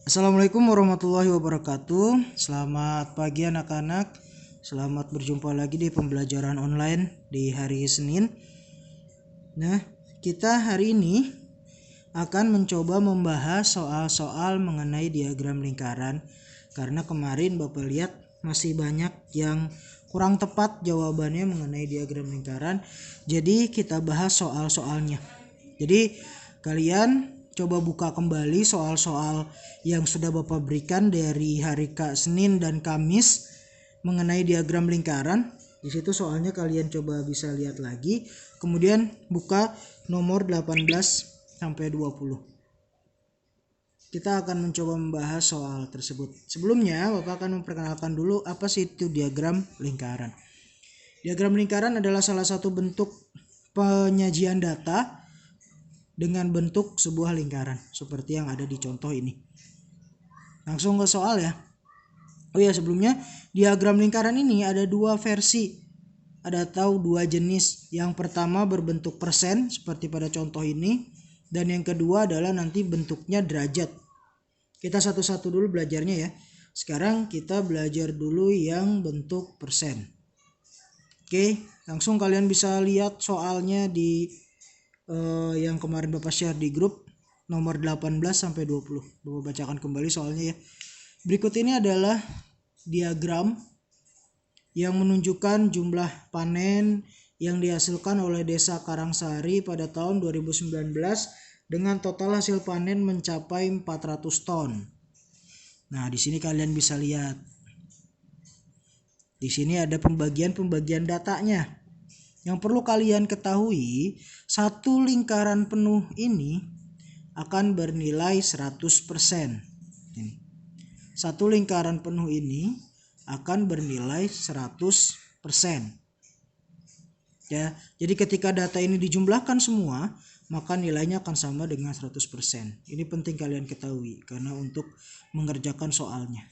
Assalamualaikum warahmatullahi wabarakatuh. Selamat pagi anak-anak. Selamat berjumpa lagi di pembelajaran online di hari Senin. Nah, kita hari ini akan mencoba membahas soal-soal mengenai diagram lingkaran. Karena kemarin Bapak lihat masih banyak yang kurang tepat jawabannya mengenai diagram lingkaran. Jadi kita bahas soal-soalnya. Jadi kalian coba buka kembali soal-soal yang sudah Bapak berikan dari hari Senin dan Kamis mengenai diagram lingkaran. Di situ soalnya kalian coba bisa lihat lagi. Kemudian buka nomor 18 sampai 20. Kita akan mencoba membahas soal tersebut. Sebelumnya Bapak akan memperkenalkan dulu apa sih itu diagram lingkaran. Diagram lingkaran adalah salah satu bentuk penyajian data dengan bentuk sebuah lingkaran seperti yang ada di contoh ini. Langsung ke soal ya. Oh ya, sebelumnya diagram lingkaran ini ada dua versi. Ada dua jenis. Yang pertama berbentuk persen seperti pada contoh ini, dan yang kedua adalah nanti bentuknya derajat. Kita satu-satu dulu belajarnya ya. Sekarang kita belajar dulu yang bentuk persen. Oke, langsung kalian bisa lihat soalnya di yang kemarin Bapak share di grup nomor 18 sampai 20. Bapak bacakan kembali soalnya ya. Berikut ini adalah diagram yang menunjukkan jumlah panen yang dihasilkan oleh Desa Karangsari pada tahun 2019 dengan total hasil panen mencapai 400 ton. Nah, di sini kalian bisa lihat. Di sini ada pembagian datanya. Yang perlu kalian ketahui, satu lingkaran penuh ini akan bernilai 100%. Ini. Satu lingkaran penuh ini akan bernilai 100%. Ya, jadi ketika data ini dijumlahkan semua, maka nilainya akan sama dengan 100%. Ini penting kalian ketahui karena untuk mengerjakan soalnya.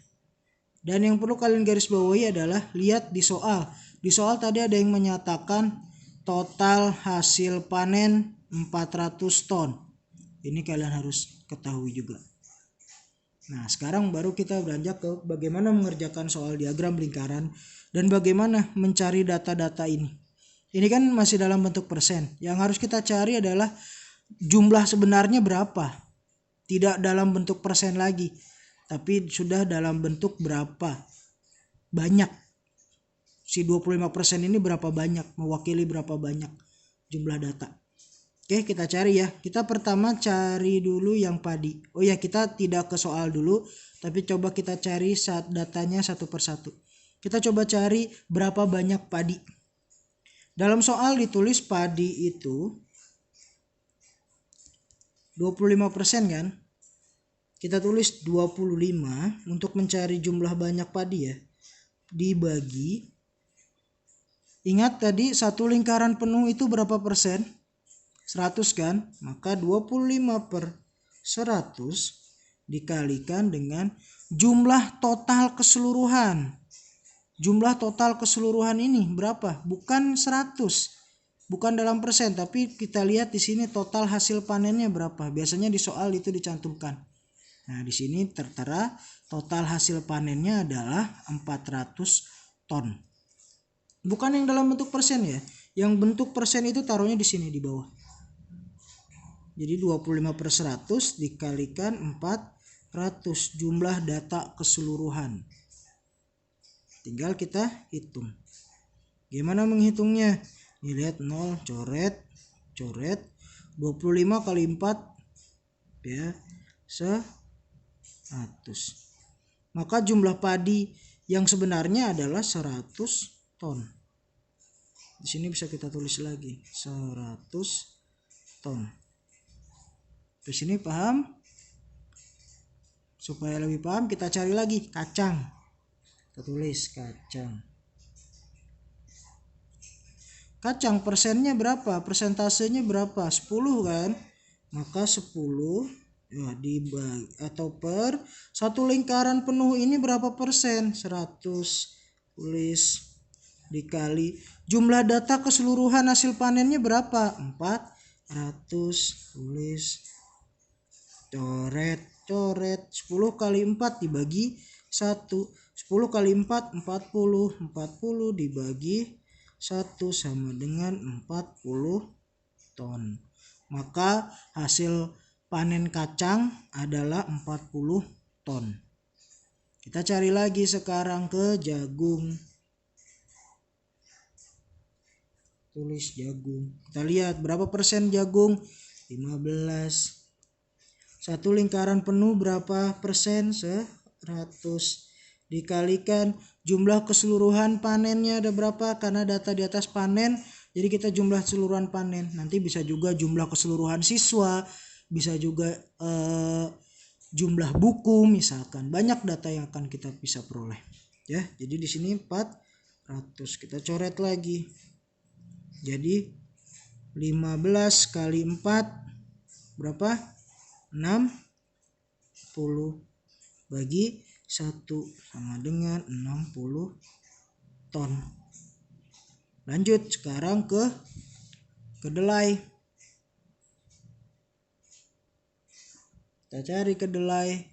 Dan yang perlu kalian garis bawahi adalah lihat di soal. Di soal tadi ada yang menyatakan total hasil panen 400 ton. Ini kalian harus ketahui juga. Nah, sekarang baru kita beranjak ke bagaimana mengerjakan soal diagram lingkaran dan bagaimana mencari data-data ini. Ini kan masih dalam bentuk persen. Yang harus kita cari adalah jumlah sebenarnya berapa. Tidak dalam bentuk persen lagi, tapi sudah dalam bentuk berapa banyak. Si 25% ini berapa banyak, mewakili berapa banyak jumlah data. Oke, kita cari ya. Kita pertama cari dulu yang padi. Oh ya, kita tidak ke soal dulu, tapi coba kita cari datanya satu persatu. Kita coba cari berapa banyak padi. Dalam soal ditulis padi itu 25% kan? Kita tulis 25 untuk mencari jumlah banyak padi ya. Dibagi. Ingat tadi satu lingkaran penuh itu berapa persen? 100 kan? Maka 25/100 dikalikan dengan jumlah total keseluruhan. Jumlah total keseluruhan ini berapa? Bukan 100. Bukan dalam persen, tapi kita lihat di sini total hasil panennya berapa. Biasanya di soal itu dicantumkan. Nah, di sini tertera total hasil panennya adalah 400 ton. Bukan yang dalam bentuk persen ya. Yang bentuk persen itu taruhnya di sini di bawah. Jadi 25/100 dikalikan 400 jumlah data keseluruhan. Tinggal kita hitung. Gimana menghitungnya? Lihat 0 coret 25 kali 4 ya 100. Maka jumlah padi yang sebenarnya adalah 100 ton. Di sini bisa kita tulis lagi 100 ton. Di sini paham? Supaya lebih paham kita cari lagi kacang. Kita tulis kacang. Kacang persennya berapa? Persentasenya berapa? 10 kan? Maka 10 ya dibagi atau per satu lingkaran penuh ini berapa persen? 100. Tulis dikali jumlah data keseluruhan hasil panennya berapa? 400. Tulis coret coret. 10 kali 4 dibagi 1. 10 kali 4 40. 40 dibagi 1 sama dengan 40 ton. Maka hasil panen kacang adalah 40 ton. Kita cari lagi sekarang ke jagung. Tulis jagung. Kita lihat berapa persen jagung? 15. Satu lingkaran penuh berapa persen? 100. Dikalikan jumlah keseluruhan panennya ada berapa? Karena data di atas panen, jadi kita jumlah keseluruhan panen. Nanti bisa juga jumlah keseluruhan siswa, bisa juga jumlah buku misalkan. Banyak data yang akan kita bisa peroleh. Ya, jadi di sini 400. Kita coret lagi. Jadi 15 kali 4 berapa? 60 bagi 1 sama dengan 60 ton. Lanjut sekarang ke kedelai. Kita cari kedelai.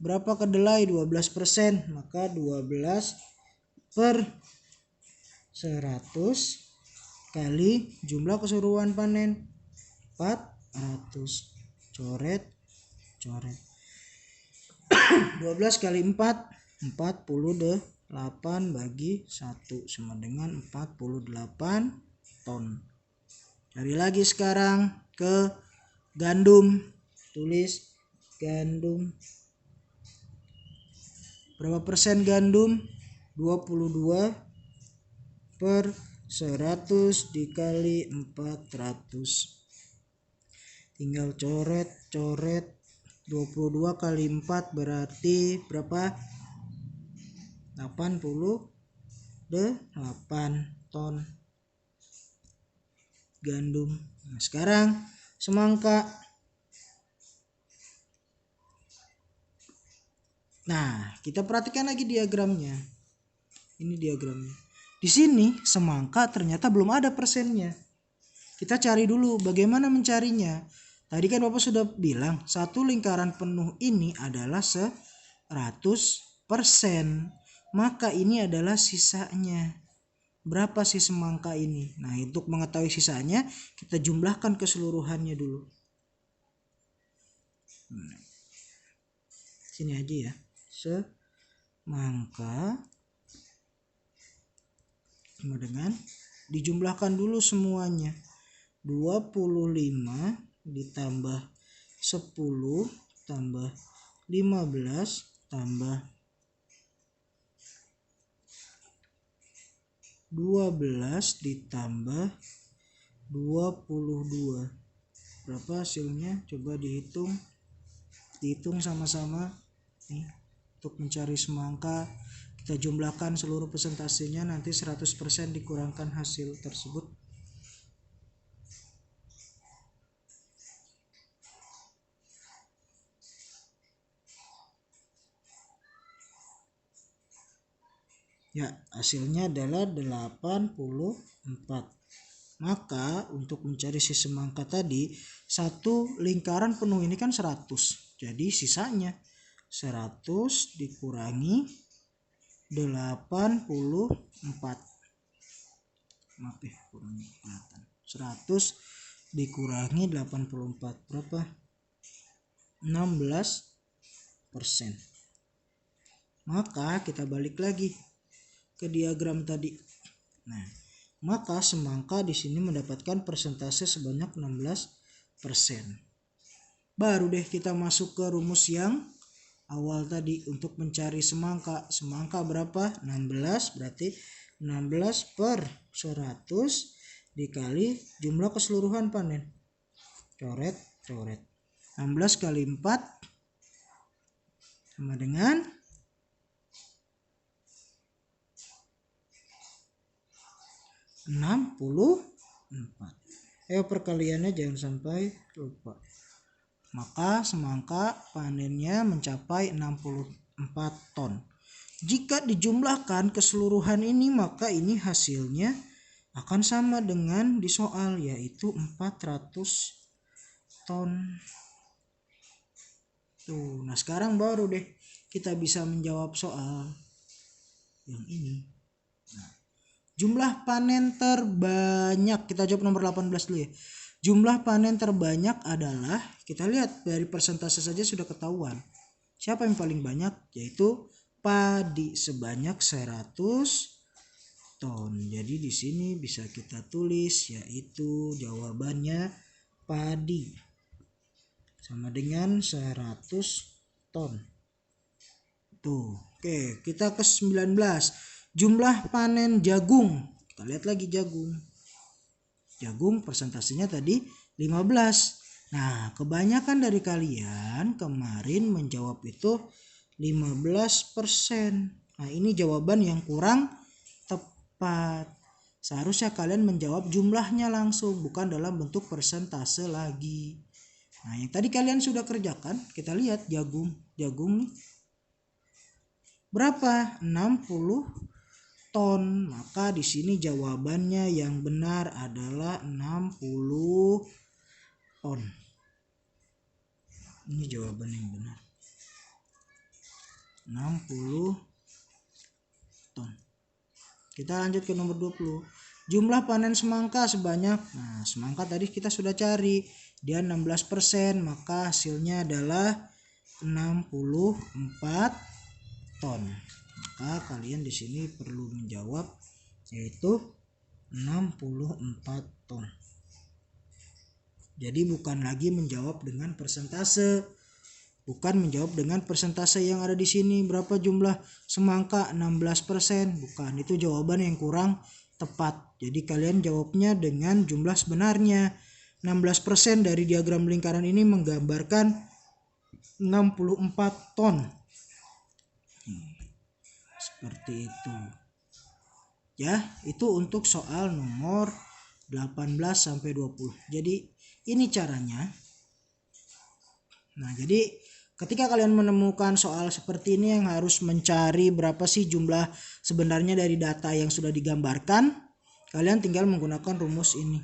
Berapa kedelai? 12%. Maka 12 per 100 kali jumlah keseluruhan panen 400. Coret. 12 kali 4 48 bagi 1 sama dengan 48 ton. Cari lagi sekarang ke gandum. Tulis gandum. Berapa persen gandum? 22 per 100 dikali 400. Tinggal coret. 22 kali 4 berarti berapa? 88 ton gandum. Nah, sekarang semangka. Nah, kita perhatikan lagi diagramnya. Ini diagramnya. Di sini semangka ternyata belum ada persennya. Kita cari dulu bagaimana mencarinya. Tadi kan Bapak sudah bilang satu lingkaran penuh ini adalah 100%. Maka ini adalah sisanya. Berapa sih semangka ini? Nah, untuk mengetahui sisanya kita jumlahkan keseluruhannya dulu. Sini aja ya. Semangka sama dengan dijumlahkan dulu semuanya. 25 ditambah 10 tambah 15 tambah 12 ditambah 22. Berapa hasilnya? Coba dihitung sama-sama nih. Untuk mencari semangka kita jumlahkan seluruh persentasenya, nanti 100% dikurangkan hasil tersebut. Ya, hasilnya adalah 84. Maka untuk mencari si semangka tadi, satu lingkaran penuh ini kan 100. Jadi sisanya 100 dikurangi 84. Maaf ya, kurangi 100 dikurangi 84 berapa? 16%. Maka kita balik lagi ke diagram tadi. Nah, maka semangka di sini mendapatkan persentase sebanyak 16%. Baru deh kita masuk ke rumus yang awal tadi untuk mencari semangka. Semangka berapa? 16, berarti 16 per 100 dikali jumlah keseluruhan panen. Coret. 16 kali 4 sama dengan 64. Ayo perkaliannya jangan sampai lupa. Maka semangka panennya mencapai 64 ton. Jika dijumlahkan keseluruhan ini, maka ini hasilnya akan sama dengan di soal, yaitu 400 ton. Tuh, nah sekarang baru deh kita bisa menjawab soal yang ini. Nah, jumlah panen terbanyak, kita jawab nomor 18 dulu ya. Jumlah panen terbanyak adalah, kita lihat dari persentase saja sudah ketahuan. Siapa yang paling banyak? Yaitu padi sebanyak 100 ton. Jadi di sini bisa kita tulis yaitu jawabannya padi sama dengan 100 ton. Tuh, oke, kita ke 19. Jumlah panen jagung. Kita lihat lagi jagung. Jagung persentasenya tadi 15. Nah, kebanyakan dari kalian kemarin menjawab itu 15%. Nah, ini jawaban yang kurang tepat. Seharusnya kalian menjawab jumlahnya langsung, bukan dalam bentuk persentase lagi. Nah, yang tadi kalian sudah kerjakan, kita lihat jagung. Jagung nih. Berapa? 60 ton. Maka di sini jawabannya yang benar adalah 60 ton. Ini jawaban yang benar. 60 ton. Kita lanjut ke nomor 20. Jumlah panen semangka sebanyak, nah semangka tadi kita sudah cari, dia 16%, maka hasilnya adalah 64 ton. Maka kalian di sini perlu menjawab yaitu 64 ton. Jadi bukan lagi menjawab dengan persentase. Bukan menjawab dengan persentase yang ada di sini. Berapa jumlah semangka? 16%. Bukan, itu jawaban yang kurang tepat. Jadi kalian jawabnya dengan jumlah sebenarnya. 16% dari diagram lingkaran ini menggambarkan 64 ton. Seperti itu. Ya, itu untuk soal nomor 18 sampai 20. Jadi ini caranya. Nah, jadi ketika kalian menemukan soal seperti ini yang harus mencari berapa sih jumlah sebenarnya dari data yang sudah digambarkan, kalian tinggal menggunakan rumus ini.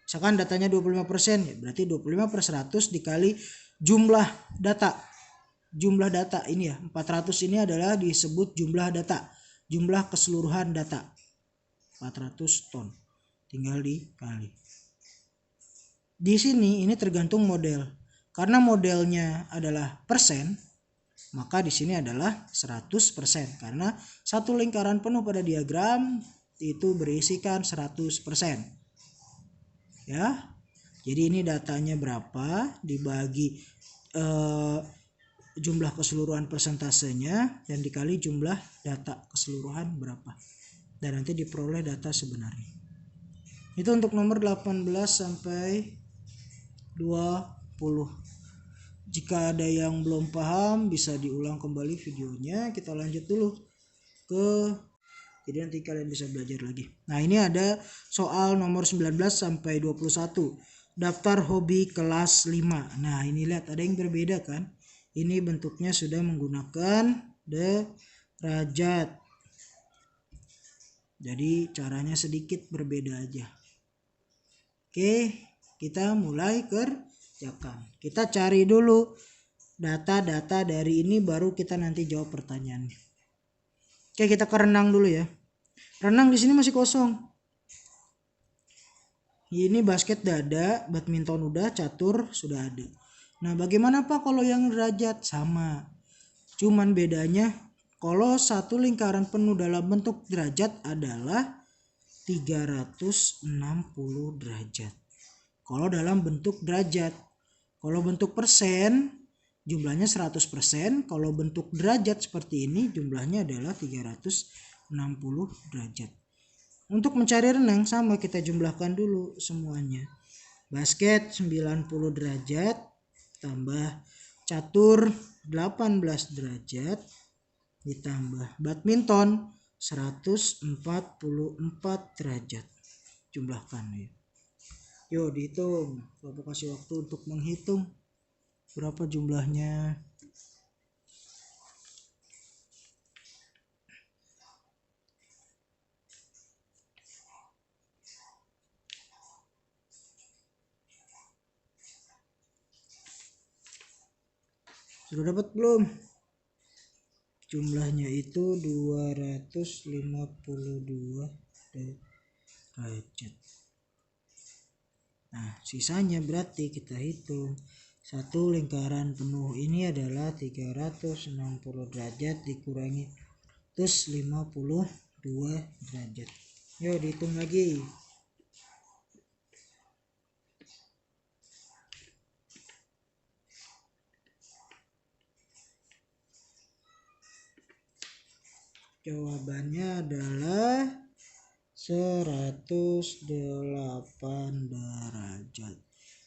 Misalkan datanya 25%, ya berarti 25/100 dikali jumlah data. Jumlah data ini ya, 400 ini adalah disebut jumlah data. Jumlah keseluruhan data. 400 ton. Tinggal dikali. Di sini ini tergantung model. Karena modelnya adalah persen, maka di sini adalah 100%. Karena satu lingkaran penuh pada diagram itu berisikan 100%. Ya. Jadi ini datanya berapa dibagi jumlah keseluruhan persentasenya dan dikali jumlah data keseluruhan berapa. Dan nanti diperoleh data sebenarnya. Itu untuk nomor 18 sampai 20. Jika ada yang belum paham bisa diulang kembali videonya. Kita lanjut dulu jadi nanti kalian bisa belajar lagi. Nah, ini ada soal nomor 19 sampai 21. Daftar hobi kelas 5. Nah, ini lihat ada yang berbeda kan? Ini bentuknya sudah menggunakan derajat. Jadi caranya sedikit berbeda aja. Oke, kita mulai kerjakan. Kita cari dulu data-data dari ini baru kita nanti jawab pertanyaannya. Oke, kita ke renang dulu ya. Renang di sini masih kosong. Ini basket udah ada, badminton udah, catur sudah ada. Nah, bagaimana Pak kalau yang derajat? Sama. Cuman bedanya kalau satu lingkaran penuh dalam bentuk derajat adalah 360 derajat. Kalau dalam bentuk derajat. Kalau bentuk persen jumlahnya 100%. Kalau bentuk derajat seperti ini jumlahnya adalah 360 derajat. Untuk mencari renang sama kita jumlahkan dulu semuanya. Basket 90 derajat tambah catur 18 derajat ditambah badminton 144 derajat. Jumlahkan ya. Yuk dihitung. Bapak kasih waktu untuk menghitung berapa jumlahnya. Sudah dapat belum? Jumlahnya itu 252 derajat. Nah, sisanya berarti kita hitung. Satu lingkaran penuh ini adalah 360 derajat dikurangi 152 derajat. Yuk dihitung lagi. Jawabannya adalah 108 derajat.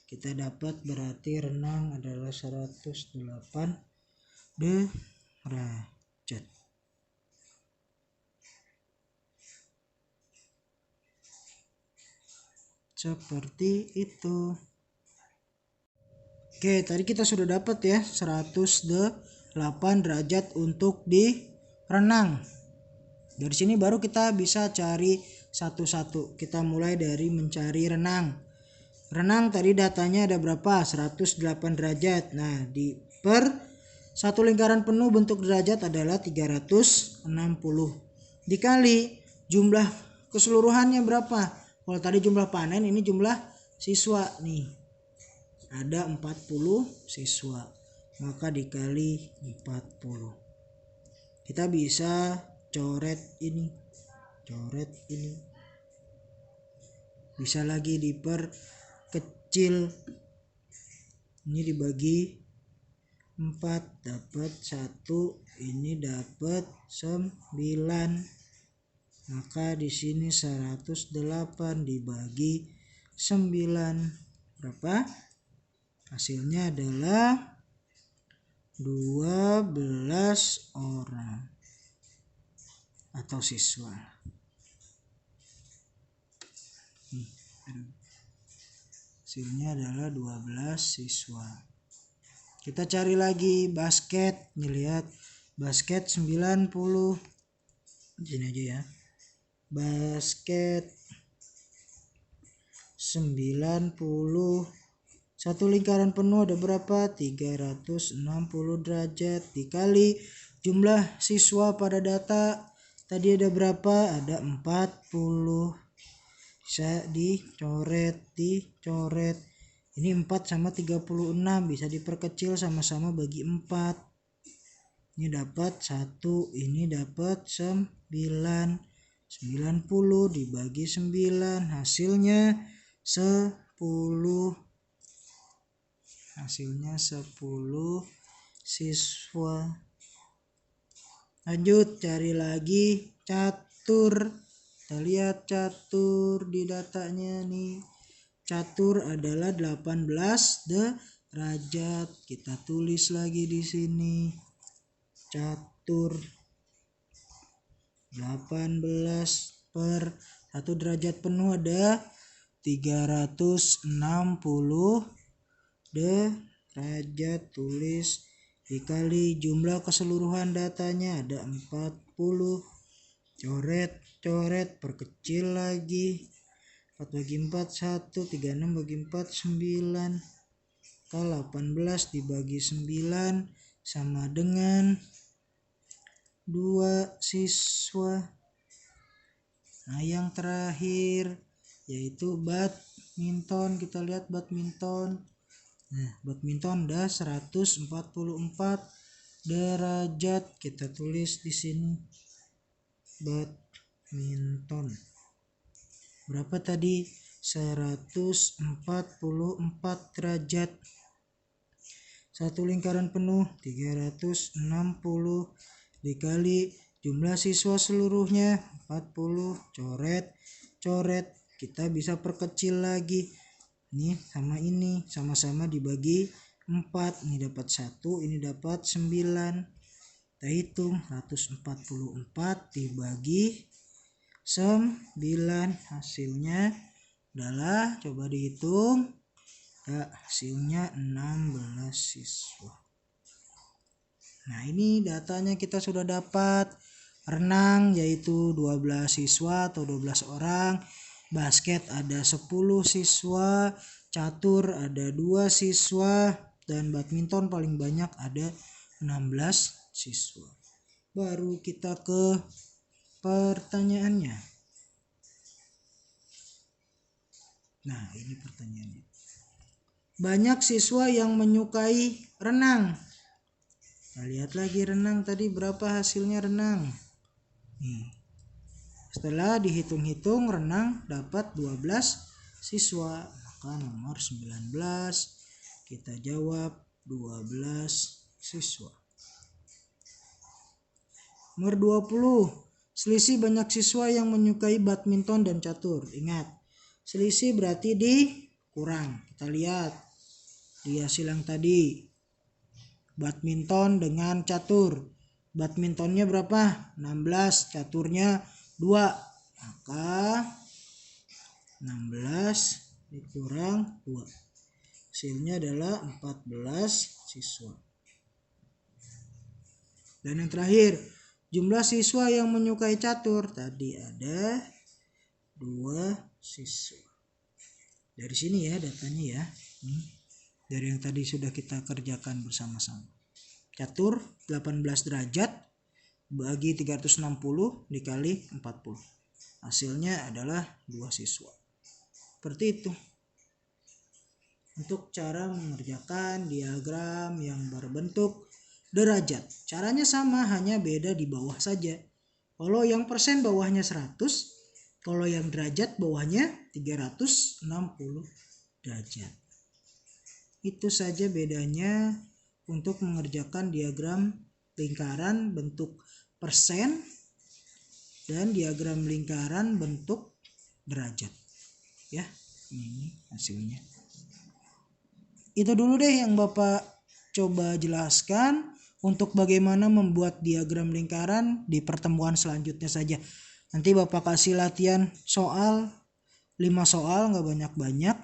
Kita dapat berarti renang adalah 108 derajat. Seperti itu. Oke, tadi kita sudah dapat ya 108 derajat untuk di renang. Dari sini baru kita bisa cari satu-satu. Kita mulai dari mencari renang. Renang tadi datanya ada berapa? 108 derajat. Nah, di per satu lingkaran penuh bentuk derajat adalah 360. Dikali jumlah keseluruhannya berapa? Kalau tadi jumlah panen, ini jumlah siswa nih. Ada 40 siswa. Maka dikali 40. Kita bisa coret ini, bisa lagi diperkecil, ini dibagi 4 dapat 1, ini dapat 9, maka di sini 108 dibagi 9 berapa? Hasilnya adalah 12 orang atau siswa. Hasilnya adalah 12 siswa. Kita cari lagi basket. Nih lihat, basket 90. Di sini aja ya. Basket 90. Satu lingkaran penuh ada berapa? 360 derajat dikali jumlah siswa pada data tadi ada berapa? Ada 40. Bisa dicoret. Ini 4 sama 36 bisa diperkecil sama-sama bagi 4. Ini dapat 1, ini dapat 9. 90 dibagi 9 hasilnya 10. Hasilnya 10 siswa. Lanjut cari lagi catur. Kita lihat catur di datanya nih. Catur adalah 18 derajat. Kita tulis lagi di sini. Catur 18 per 1 derajat penuh ada 360 derajat, tulis dikali jumlah keseluruhan datanya ada 40. Coret, perkecil lagi. 4 bagi 4 1, 36 bagi 4 9. 18 dibagi 9 sama dengan 2 siswa. Nah, yang terakhir yaitu badminton. Kita lihat badminton. Nah, badminton ada 144 derajat. Kita tulis di sini. Badminton. Berapa tadi? 144 derajat. Satu lingkaran penuh 360 dikali jumlah siswa seluruhnya 40. Coret. Kita bisa perkecil lagi. Ini sama ini sama-sama dibagi 4. Ini dapat 1, ini dapat 9. Kita hitung 144 dibagi 9. Hasilnya adalah, coba dihitung ya, hasilnya 16 siswa. Nah, ini datanya kita sudah dapat. Renang yaitu 12 siswa atau 12 orang. Basket ada 10 siswa, catur ada 2 siswa, dan badminton paling banyak ada 16 siswa. Baru kita ke pertanyaannya. Nah, ini pertanyaannya. Banyak siswa yang menyukai renang. Nah, lihat lagi renang tadi berapa hasilnya renang. Nih. Setelah dihitung-hitung renang dapat 12 siswa. Maka nomor 19 kita jawab 12 siswa. Nomor 20. Selisih banyak siswa yang menyukai badminton dan catur. Ingat, selisih berarti dikurang. Kita lihat di hasil yang tadi. Badminton dengan catur. Badmintonnya berapa? 16, caturnya 2. Maka 16 dikurang 2. Hasilnya adalah 14 siswa. Dan yang terakhir, jumlah siswa yang menyukai catur. Tadi ada 2 siswa. Dari sini ya datanya ya. Dari yang tadi sudah kita kerjakan bersama-sama. Catur 18 derajat bagi 360 dikali 40. Hasilnya adalah 2 siswa. Seperti itu. Untuk cara mengerjakan diagram yang berbentuk derajat. Caranya sama, hanya beda di bawah saja. Kalau yang persen bawahnya 100, kalau yang derajat bawahnya 360 derajat. Itu saja bedanya untuk mengerjakan diagram lingkaran bentuk persen dan diagram lingkaran bentuk derajat. Ya, ini hasilnya. Itu dulu deh yang Bapak coba jelaskan untuk bagaimana membuat diagram lingkaran di pertemuan selanjutnya saja. Nanti Bapak kasih latihan soal 5 soal, nggak banyak-banyak.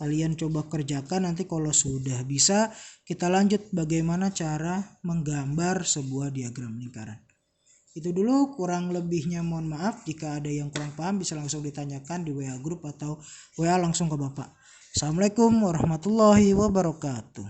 Kalian coba kerjakan, nanti kalau sudah bisa kita lanjut bagaimana cara menggambar sebuah diagram lingkaran. Itu dulu, kurang lebihnya mohon maaf. Jika ada yang kurang paham bisa langsung ditanyakan di WA group atau WA langsung ke Bapak. Assalamualaikum warahmatullahi wabarakatuh.